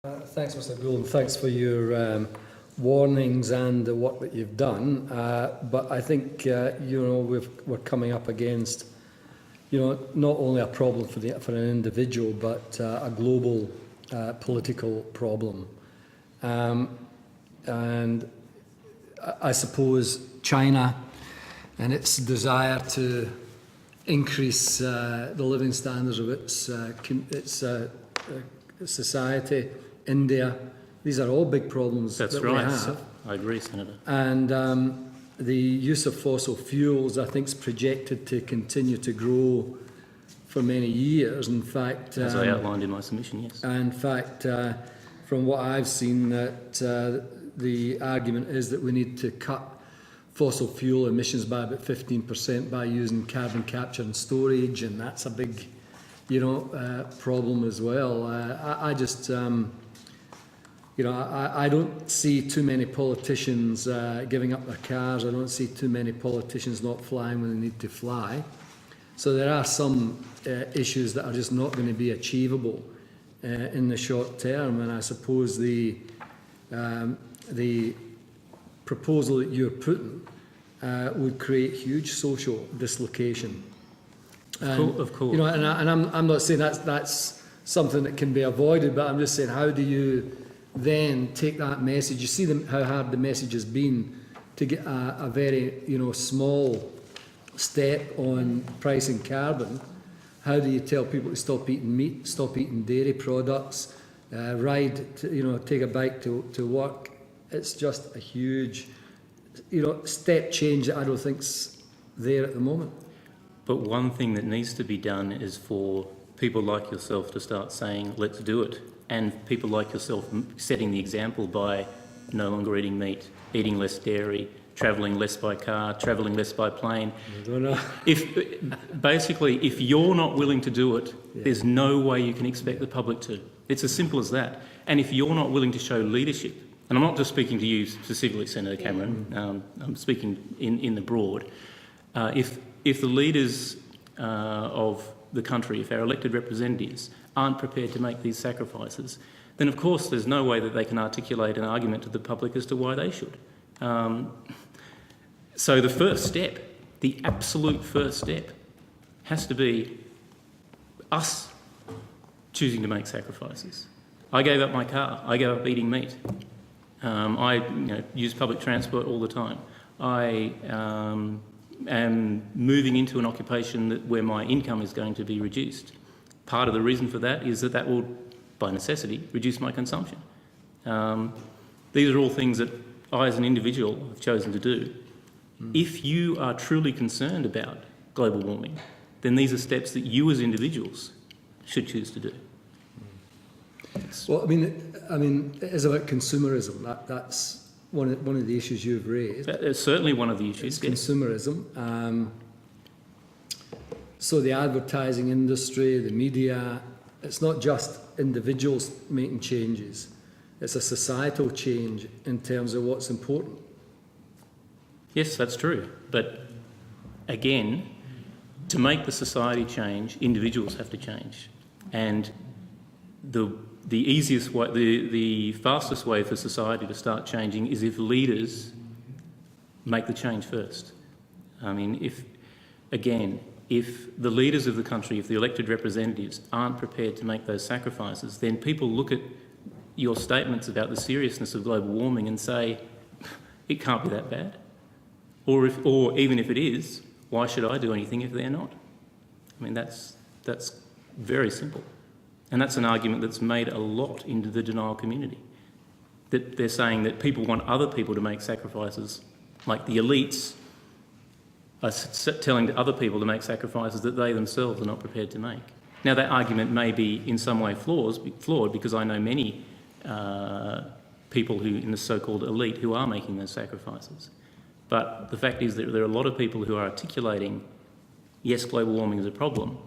Thanks, Mr. Gould, and thanks for your warnings and the work that you've done. But I think we're coming up against not only a problem for an individual, but a global political problem. And I suppose China and its desire to increase the living standards of its society. India, these are all big problems that we have. I agree, Senator. And the use of fossil fuels, I think, is projected to continue to grow for many years. In fact, as I outlined in my submission, yes. In fact, from what I've seen, that the argument is that we need to cut fossil fuel emissions by about 15% by using carbon capture and storage, and that's a big, problem as well. I just I don't see too many politicians giving up their cars. I don't see too many politicians not flying when they need to fly. So there are some issues that are just not going to be achievable in the short term. And I suppose the proposal that you're putting would create huge social dislocation. And, of course. And I'm not saying that's something that can be avoided, but I'm just saying, how do you then take that message? You see how hard the message has been to get a very small step on pricing carbon. How do you tell people to stop eating meat, stop eating dairy products, take a bike to work? It's just a huge step change that I don't think's there at the moment. But one thing that needs to be done is for people like yourself to start saying, let's do it. And people like yourself setting the example by no longer eating meat, eating less dairy, travelling less by car, travelling less by plane. I don't know. If you're not willing to do it, there's no way you can expect the public to. It's as simple as that. And if you're not willing to show leadership, and I'm not just speaking to you specifically, Senator Cameron, I'm speaking in the broad. If the leaders of the country, if our elected representatives aren't prepared to make these sacrifices, then of course there's no way that they can articulate an argument to the public as to why they should. So the first step, the absolute first step, has to be us choosing to make sacrifices. I gave up my car. I gave up eating meat. I use public transport all the time. I am moving into an occupation where my income is going to be reduced. Part of the reason for that is that will, by necessity, reduce my consumption. These are all things that I, as an individual, have chosen to do. If you are truly concerned about global warming, then these are steps that you, as individuals, should choose to do. Well, I mean, it is about consumerism. That's one of the issues you've raised. It's certainly one of the issues. It's consumerism. So the advertising industry, the media, it's not just individuals making changes. It's a societal change in terms of what's important. Yes, that's true. But again, to make the society change, individuals have to change. And the easiest way, the fastest way for society to start changing is if leaders make the change first. I mean, if the leaders of the country, if the elected representatives aren't prepared to make those sacrifices, then people look at your statements about the seriousness of global warming and say, it can't be that bad. Or even if it is, why should I do anything if they're not? I mean, that's very simple. And that's an argument that's made a lot into the denial community. That they're saying that people want other people to make sacrifices, like the elites are telling other people to make sacrifices that they themselves are not prepared to make. Now, that argument may be in some way flawed because I know many people who in the so-called elite who are making those sacrifices. But the fact is that there are a lot of people who are articulating, yes, global warming is a problem,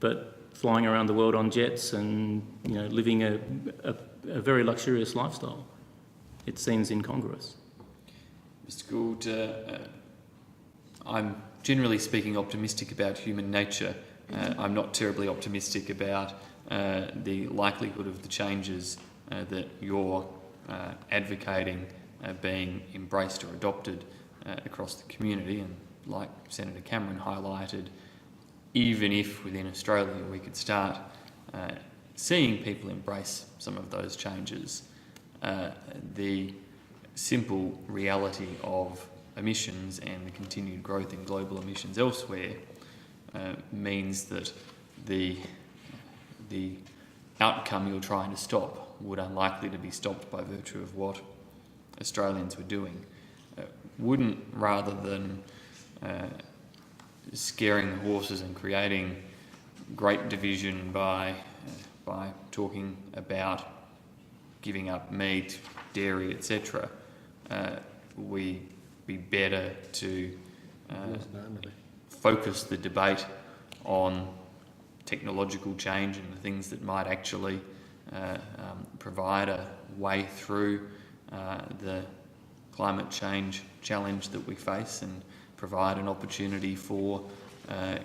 but flying around the world on jets and living a very luxurious lifestyle, it seems incongruous. Mr. Gould, I'm generally speaking optimistic about human nature. I'm not terribly optimistic about the likelihood of the changes that you're advocating being embraced or adopted across the community. And like Senator Cameron highlighted, even if within Australia we could start seeing people embrace some of those changes, the simple reality of emissions and the continued growth in global emissions elsewhere means that the outcome you're trying to stop would unlikely to be stopped by virtue of what Australians were doing. Wouldn't, rather than scaring the horses and creating great division by talking about giving up meat, dairy, etc., we be better to focus the debate on technological change and the things that might actually provide a way through the climate change challenge that we face, and provide an opportunity for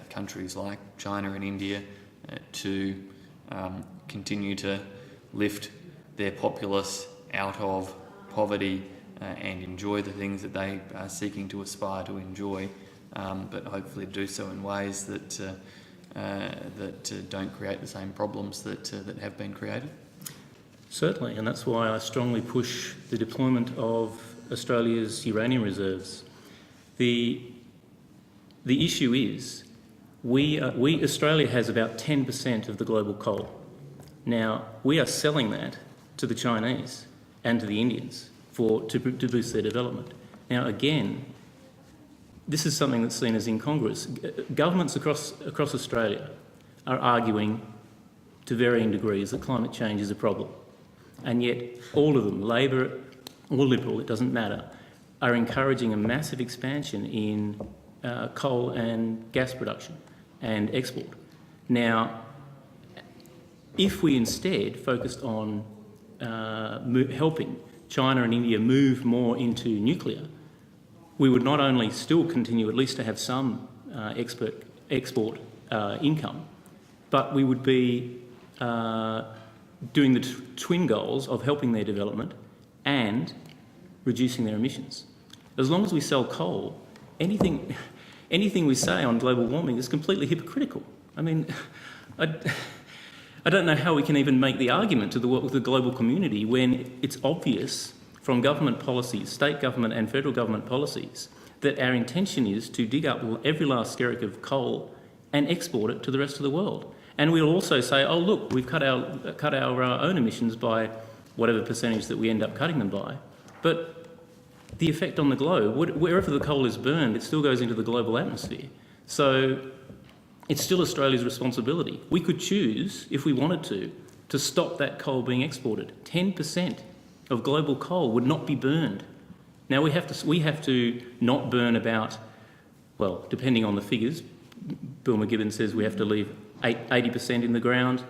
countries like China and India to continue to lift their populace out of poverty and enjoy the things that they are seeking to aspire to enjoy, but hopefully do so in ways that don't create the same problems that have been created. Certainly, and that's why I strongly push the deployment of Australia's uranium reserves. The issue is Australia has about 10% of the global coal. Now, we are selling that to the Chinese and to the Indians to boost their development. Now, again, this is something that's seen as incongruous. Governments across Australia are arguing to varying degrees that climate change is a problem. And yet all of them, Labor or Liberal, it doesn't matter, are encouraging a massive expansion in coal and gas production and export. Now, if we instead focused on helping China and India move more into nuclear, we would not only still continue at least to have some export income, but we would be doing the twin goals of helping their development and reducing their emissions. As long as we sell coal, anything we say on global warming is completely hypocritical. I mean, I don't know how we can even make the argument to the global community when it's obvious from government policies, state government and federal government policies, that our intention is to dig up every last skerrick of coal and export it to the rest of the world. And we'll also say, oh look, we've cut our own emissions by whatever percentage that we end up cutting them by. But the effect on the globe, wherever the coal is burned, it still goes into the global atmosphere. So it's still Australia's responsibility. We could choose, if we wanted to stop that coal being exported. 10% of global coal would not be burned. Now we have to not burn about, well, depending on the figures, Bill McGibbon says we have to leave 80% in the ground.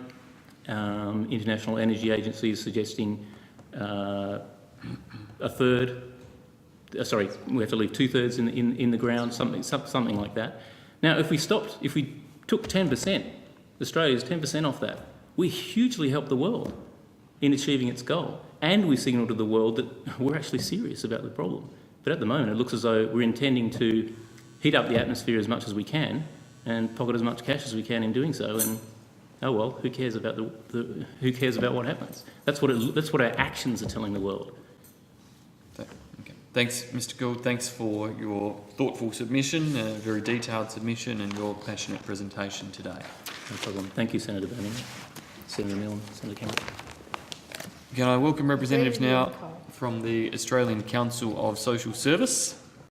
International Energy Agency is suggesting a third. Sorry, we have to leave 2/3 in the ground, something like that. Now, if we took 10%, Australia's 10% off that, we hugely help the world in achieving its goal, and we signal to the world that we're actually serious about the problem. But at the moment, it looks as though we're intending to heat up the atmosphere as much as we can and pocket as much cash as we can in doing so. And oh well, who cares about who cares about what happens? That's what our actions are telling the world. Okay. Thanks, Mr. Gould. Thanks for your thoughtful submission, a very detailed submission, and your passionate presentation today. No problem. Thank you, Senator Birmingham, Senator Milne, Senator Cameron. Can I welcome representatives now from the Australian Council of Social Service?